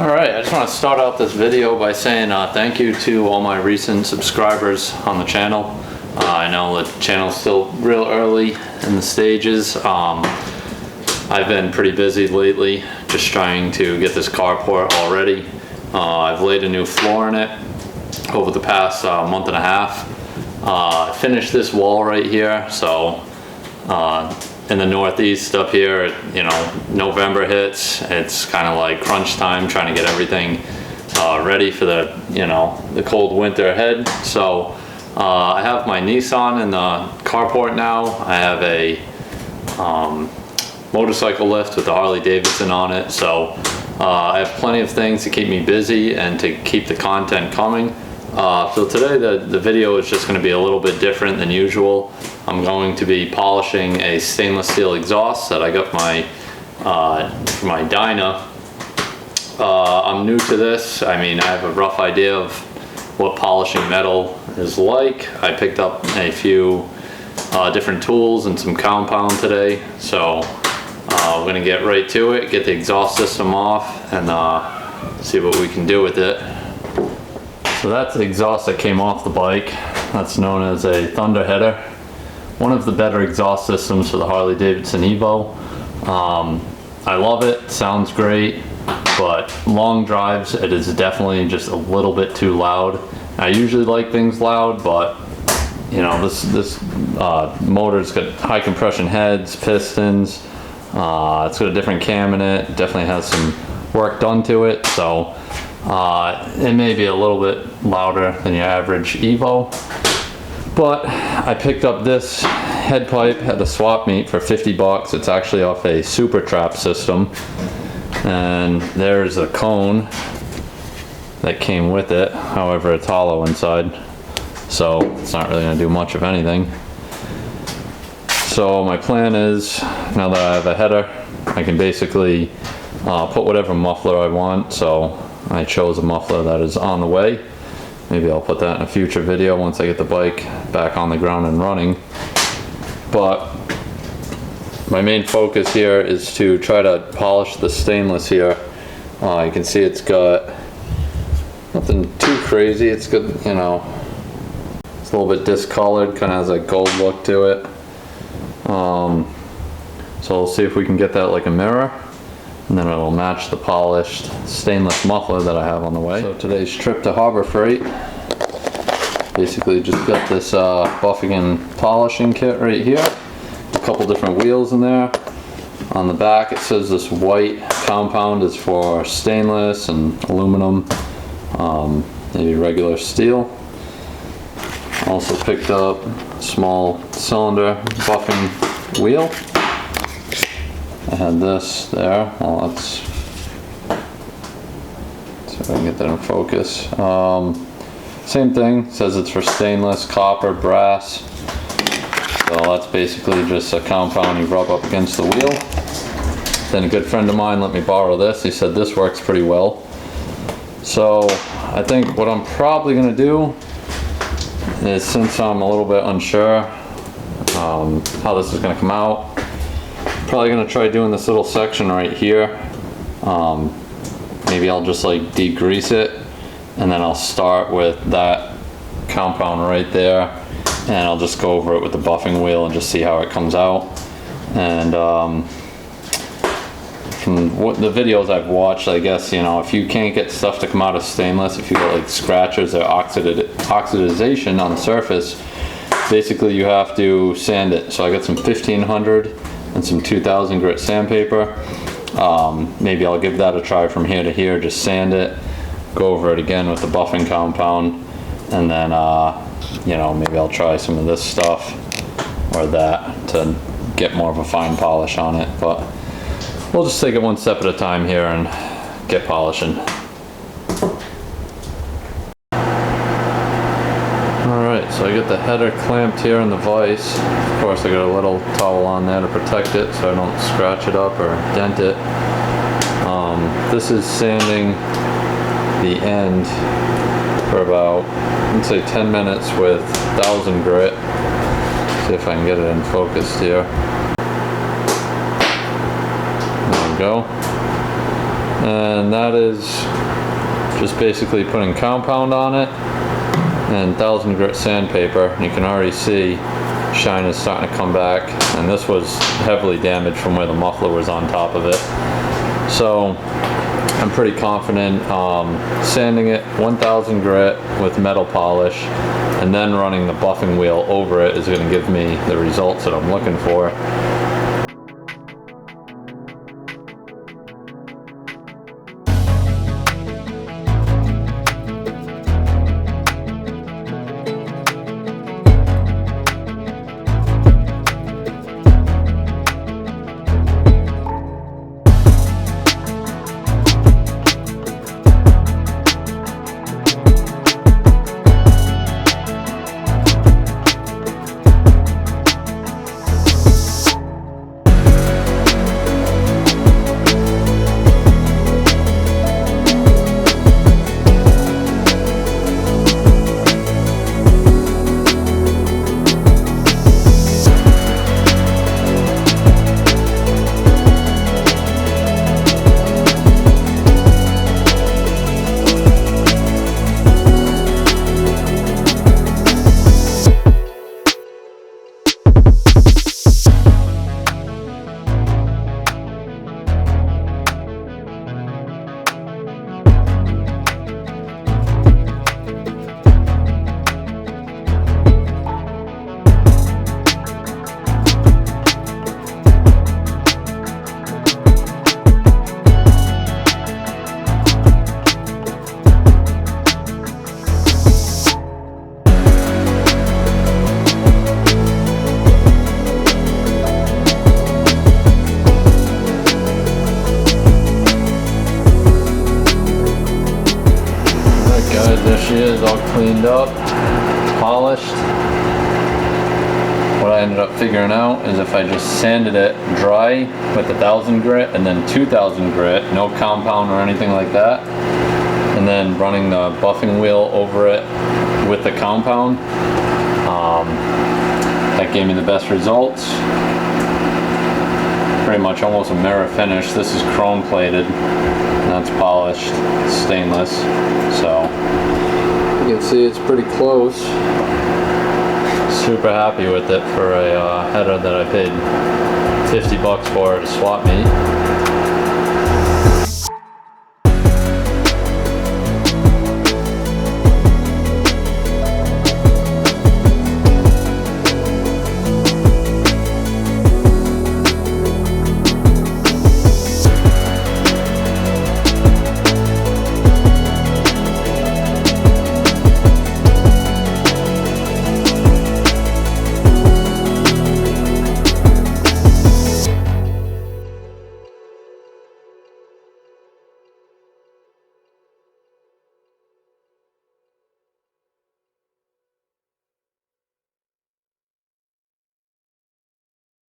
Alright, I just want to start out this video by saying thank you to all my recent subscribers on the channel. I know the channel's still real early in the stages. I've been pretty busy lately just trying to get this carport all ready. I've laid a new floor in it over the past month and a half. Finished this wall right here, so in the northeast up here, you know, November hits, it's kind of like crunch time trying to get everything ready for the, you know, the cold winter ahead. So I have my Nissan in the carport now. I have a motorcycle lift with the Harley Davidson on it, so I have plenty of things to keep me busy and to keep the content coming. So today the video is just going to be a little bit different than usual. I'm going to be polishing a stainless steel exhaust that I got for my Dyna. I'm new to this. I mean, I have a rough idea of what polishing metal is like. I picked up a few different tools and some compound today, so we're going to get right to it, get the exhaust system off, and see what we can do with it. So that's the exhaust that came off the bike. That's known as a Thunder header. One of the better exhaust systems for the Harley Davidson Evo. I love it, sounds great, but long drives it is definitely just a little bit too loud. I usually like things loud, but you know, this motor's got high compression heads, pistons, it's got a different cam in it, definitely has some work done to it, so it may be a little bit louder than your average Evo. But I picked up this head pipe at the swap meet for 50 bucks. It's actually off a Supertrapp system. And there's a cone that came with it. However, it's hollow inside, so it's not really going to do much of anything. So my plan is, now that I have a header, I can basically put whatever muffler I want. So I chose a muffler that is on the way. Maybe I'll put that in a future video once I get the bike back on the ground and running. But my main focus here is to try to polish the stainless here. You can see it's got nothing too crazy. It's good, you know, it's a little bit discolored, kind of has a gold look to it. So we'll see if we can get that like a mirror, and then it'll match the polished stainless muffler that I have on the way. So today's trip to Harbor Freight, basically just got this buffing and polishing kit right here. A couple different wheels in there. On the back it says this white compound is for stainless and aluminum, maybe regular steel. Also picked up a small cylinder buffing wheel. I had this there. Well, let's see if I can get that in focus. Same thing, says it's for stainless, copper, brass. So that's basically just a compound you rub up against the wheel. Then a good friend of mine let me borrow this. He said this works pretty well. So I think what I'm probably going to do is, since I'm a little bit unsure how this is going to come out, probably going to try doing this little section right here. Maybe I'll just like degrease it, and then I'll start with that compound right there, and I'll just go over it with the buffing wheel and just see how it comes out. And from what the videos I've watched, I guess, you know, if you can't get stuff to come out of stainless, if you get like scratches or oxidization on the surface, basically you have to sand it. So I got some 1500 and some 2000 grit sandpaper. Maybe I'll give that a try from here to here, just sand it, go over it again with the buffing compound, and then you know, maybe I'll try some of this stuff or that to get more of a fine polish on it. But we'll just take it one step at a time here and get polishing. Alright, so I get the header clamped here in the vise. Of course I got a little towel on there to protect it so I don't scratch it up or dent it. This is sanding the end for about, let's say 10 minutes with 1000 grit. See if I can get it in focus here. There we go. And that is just basically putting compound on it and 1000 grit sandpaper. And you can already see shine is starting to come back, and this was heavily damaged from where the muffler was on top of it. So I'm pretty confident sanding it 1000 grit with metal polish and then running the buffing wheel over it is going to give me the results that I'm looking for. There she is, all cleaned up, polished. What I ended up figuring out is if I just sanded it dry with 1000 grit and then 2000 grit, no compound or anything like that, and then running the buffing wheel over it with the compound, that gave me the best results. Pretty much almost a mirror finish. This is chrome plated and that's polished stainless, so you can see it's pretty close. Super happy with it for a header that I paid $50 for at a swap meet.